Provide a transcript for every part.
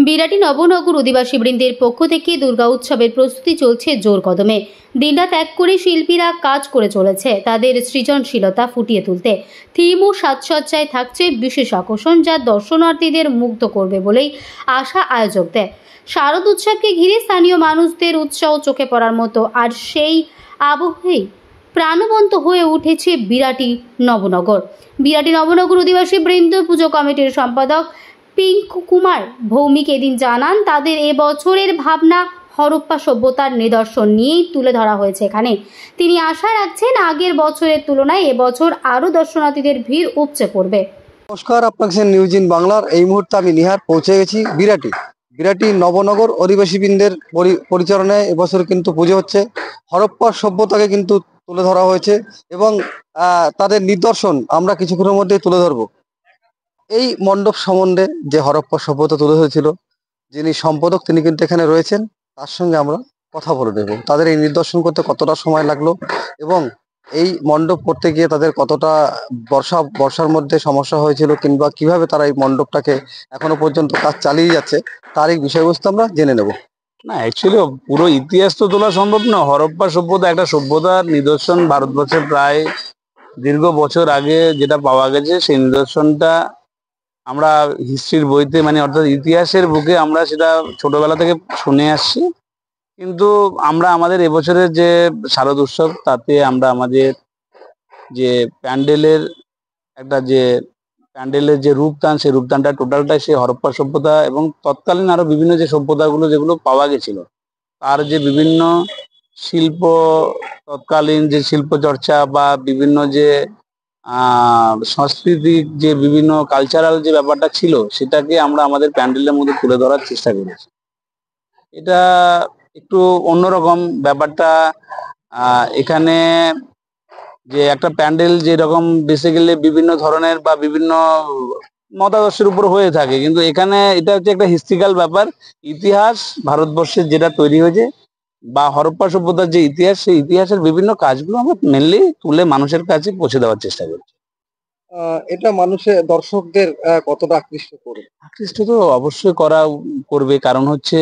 বিরাটি নবনগর অধিবাসী বৃন্দের পক্ষ থেকে দুর্গা উৎসবের প্রস্তুতি চলছে জোর কদমে। দিনরাত এক করে শিল্পীরা কাজ করে চলেছে তাদের সৃজনশীলতা ফুটিয়ে তুলতে। থিম ও সাজসজ্জায় থাকছে বিশেষ আকর্ষণ, যা দর্শনার্থীদের মুগ্ধ করবে বলেই আশা আয়োজকদের। শারদ উৎসবকে ঘিরে স্থানীয় মানুষদের উৎসাহ চোখে পড়ার মতো, আর সেই আবহেই প্রাণবন্ত হয়ে উঠেছে বিরাটি নবনগর। বিরাটি নবনগর অধিবাসী বৃন্দ পুজো কমিটির সম্পাদক পিঙ্কু কুমার ভৌমিক এদিন জানান, তাদের এবছরের ভাবনা হরপ্পা সভ্যতার নিদর্শন নিয়েই তুলে ধরা হয়েছে এখানে। তিনি আশা রাখছেন আগের বছরের তুলনায় এবছর আরও দর্শনার্থীদের ভিড় উপচে পড়বে। নমস্কার, আপনাকে নিউজ ইন বাংলার এই মুহূর্তে আমি নিহার পৌঁছে গেছি বিরাটি নবনগর অধিবাসীবৃন্দের পরিচালনায় এবছর কিন্তু পুজো হচ্ছে। হরপ্পা সভ্যতাকে কিন্তু তুলে ধরা হয়েছে এবং তাদের নিদর্শন আমরা কিছুক্ষণের মধ্যে তুলে ধরবো। এই মণ্ডপ সম্বন্ধে যে হরপ্পা সভ্যতা তুলে ধরেছিল, যিনি সম্পাদক তিনি কিন্তু এখানে রয়েছেন, তার সঙ্গে আমরা কথা বলে নেব। তাদের এই নিদর্শন করতে কতটা সময় লাগলো এবং এই মণ্ডপ করতে গিয়ে তাদের কতটা বর্ষার মধ্যে সমস্যা হয়েছিল, কিংবা কিভাবে তারা এই মণ্ডপটাকে এখনো পর্যন্ত কাজ চালিয়ে যাচ্ছে, তার এই বিষয়বস্তু আমরা জেনে নেব। না, অ্যাকচুয়ালি পুরো ইতিহাস তো তোলা সম্ভব না। হরপ্পা সভ্যতা একটা সভ্যতার নিদর্শন, ভারতবর্ষের প্রায় দীর্ঘ বছর আগে যেটা পাওয়া গেছে, সেই নিদর্শনটা আমরা হিস্ট্রির বইতে, মানে অর্থাৎ ইতিহাসের বুকে আমরা সেটা ছোটবেলা থেকে শুনে আসছি। কিন্তু আমরা আমাদের এবছরের যে শারদ উৎসব, তাতে আমরা আমাদের যে প্যান্ডেলের যে রূপদান, সেই রূপদানটা টোটালটাই সেই হরপ্পা সভ্যতা এবং তৎকালীন আরো বিভিন্ন যে সভ্যতাগুলো যেগুলো পাওয়া গেছিল, তার যে বিভিন্ন শিল্প, তৎকালীন যে শিল্প চর্চা বা বিভিন্ন যে সাংস্কৃতিক যে বিভিন্ন কালচারাল যে ব্যাপারটা ছিল, সেটাকে আমরা আমাদের প্যান্ডেলের মধ্যে তুলে ধরার চেষ্টা করেছি। এটা একটু অন্যরকম ব্যাপারটা। এখানে যে একটা প্যান্ডেল যেরকম বেসিক্যালি বিভিন্ন ধরনের বা বিভিন্ন মতাদর্শের উপর হয়ে থাকে, কিন্তু এখানে এটা হচ্ছে একটা হিস্ট্রিক্যাল ব্যাপার। ইতিহাস ভারতবর্ষের যেটা তৈরি হয়েছে বা হরপ্পা সভ্যতার যে ইতিহাস, সেই ইতিহাসের বিভিন্ন কাজগুলো আমরা মেনলি তুলে মানুষের কাছে পৌঁছে দেওয়ার চেষ্টা করছি। এটা দর্শকদের কতটা আকৃষ্ট তো অবশ্যই করবে, কারণ হচ্ছে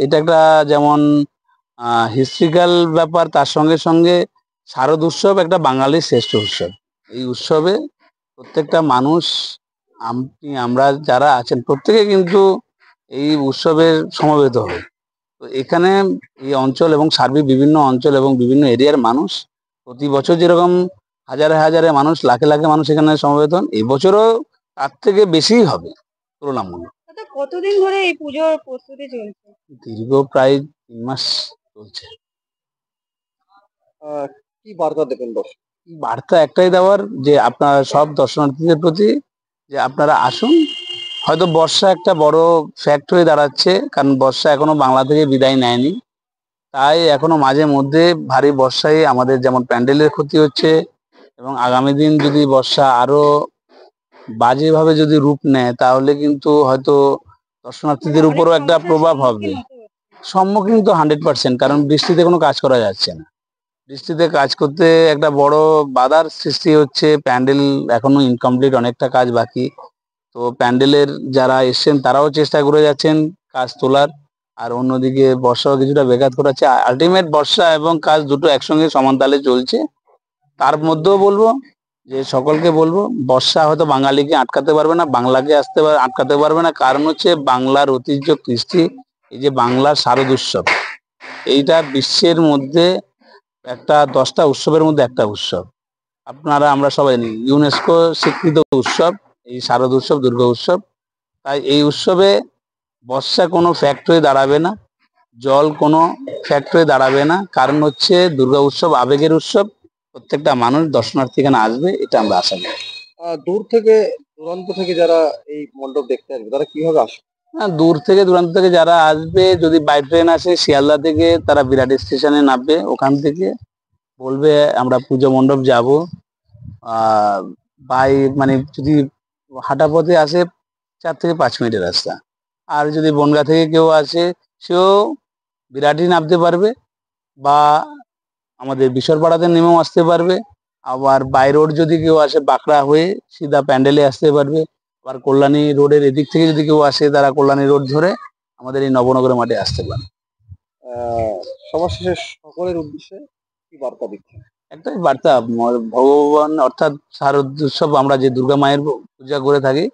এটা একটা যেমন হিস্ট্রিক্যাল ব্যাপার, তার সঙ্গে সঙ্গে শারদ উৎসব একটা বাঙালির শ্রেষ্ঠ উৎসব। এই উৎসবে প্রত্যেকটা মানুষ, আমরা যারা আছেন প্রত্যেকে কিন্তু এই উৎসবের সমবেত হবে। তো এখানে এই অঞ্চল এবং সার্বিক বিভিন্ন অঞ্চল এবং বিভিন্ন এরিয়ার মানুষ প্রতি বছর যেরকম হাজারে হাজারে মানুষ, লাখে লাখে মানুষ এখানে সমবেত হন, এবছরও তার থেকে বেশিই হবে তুলনামূলক। কতদিন ধরে এই পুজোর প্রস্তুতি চলছে? দীর্ঘ প্রায় 3 মাস চলছে। কি বার্তা দেবেন দর্শক? বার্তা একটাই দেওয়ার, যে আপনারা সব দর্শনার্থীদের প্রতি যে আপনারা আসুন। হয়তো বর্ষা একটা বড় ফ্যাক্ট হয়ে দাঁড়াচ্ছে, কারণ বর্ষা এখনো বাংলা থেকে বিদায় নেয়নি। তাই এখনো মাঝে মধ্যে ভারী বর্ষায় আমাদের যেমন প্যান্ডেলের ক্ষতি হচ্ছে, এবং আগামী দিন যদি বর্ষা আরো বাজেভাবে যদি রূপ নেয়, তাহলে কিন্তু হয়তো দর্শনার্থীদের উপরও একটা প্রভাব হবে। সম্মুখীন তো 100%, কারণ বৃষ্টিতে কোনো কাজ করা যাচ্ছে না। বৃষ্টিতে কাজ করতে একটা বড় বাধার সৃষ্টি হচ্ছে। প্যান্ডেল এখনো ইনকমপ্লিট, অনেকটা কাজ বাকি। তো প্যান্ডেলের যারা এসছেন তারাও চেষ্টা করে যাচ্ছেন কাজ তোলার, আর অন্যদিকে বর্ষাও কিছুটা ব্যাঘাত ঘটাচ্ছে। আলটিমেট বর্ষা এবং কাজ দুটো একসঙ্গে সমান তালে চলছে। তার মধ্যেও বলবো যে সকলকে বলবো, বর্ষা হয়তো বাঙালিকে আটকাতে পারবে না, বাংলাকে আটকাতে পারবে না। কারণ হচ্ছে বাংলার ঐতিহ্য, কৃষ্টি, এই যে বাংলার শারদ উৎসব, এইটা বিশ্বের মধ্যে একটা 10টা উৎসবের মধ্যে একটা উৎসব। আমরা সবাই জানি ইউনেস্কো স্বীকৃত উৎসব এই শারদ উৎসব, দুর্গা উৎসব। তাই এই উৎসবে বর্ষা কোনো ফ্যাক্ট হয়ে দাঁড়াবে না, জল কোনো ফ্যাক্ট হয়ে দাঁড়াবে না। কারণ হচ্ছে দুর্গা উৎসব আবেগের উৎসব। প্রত্যেকটা মানুষ দর্শনার্থী এখানে আসবে, এটা আমরা আশা করি। দূরান্ত থেকে যারা এই মণ্ডপ দেখতে আসবে, তারা কিভাবে আসবে? দূর থেকে দূরান্ত থেকে যারা আসবে, যদি বাই ট্রেন আসে শিয়ালদা থেকে, তারা বিরাট স্টেশনে নামবে। ওখান থেকে বলবে আমরা পুজো মণ্ডপ যাব। মানে যদি হাঁটা পথে আসে 4 থেকে 5 মিনিটের রাস্তা। আর যদি বনগাঁ থেকে কেউ আসে, সেও বিরাটই নামতে পারবে, বা আমাদের বিশরপাড়াতে নেমেও আসতে পারবে। আবার বাই রোড যদি কেউ আসে, বাঁকড়া হয়ে সিধা প্যান্ডেলে আসতে পারবে। আবার কল্যাণী রোডের এদিক থেকে যদি কেউ আসে তারা কল্যাণী রোড ধরে আমাদের এই নবনগরের মাঠে আসতে পারে। সবার শেষে সকলের উদ্দেশ্যে কি বার্তা দিচ্ছেন? একটাই বার্তা, ভগবান অর্থাৎ শারদ উৎসব আমরা যে দুর্গা মায়ের পূজা করে থাকি,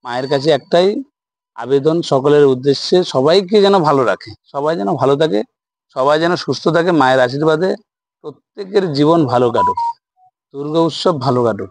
মায়ের কাছে একটাই আবেদন সকলের উদ্দেশ্যে, সবাইকে যেন ভালো রাখে, সবাই যেন ভালো থাকে, সবাই যেন সুস্থ থাকে, মায়ের আশীর্বাদে প্রত্যেকের জীবন ভালো কাটুক, দুর্গা উৎসব ভালো কাটুক।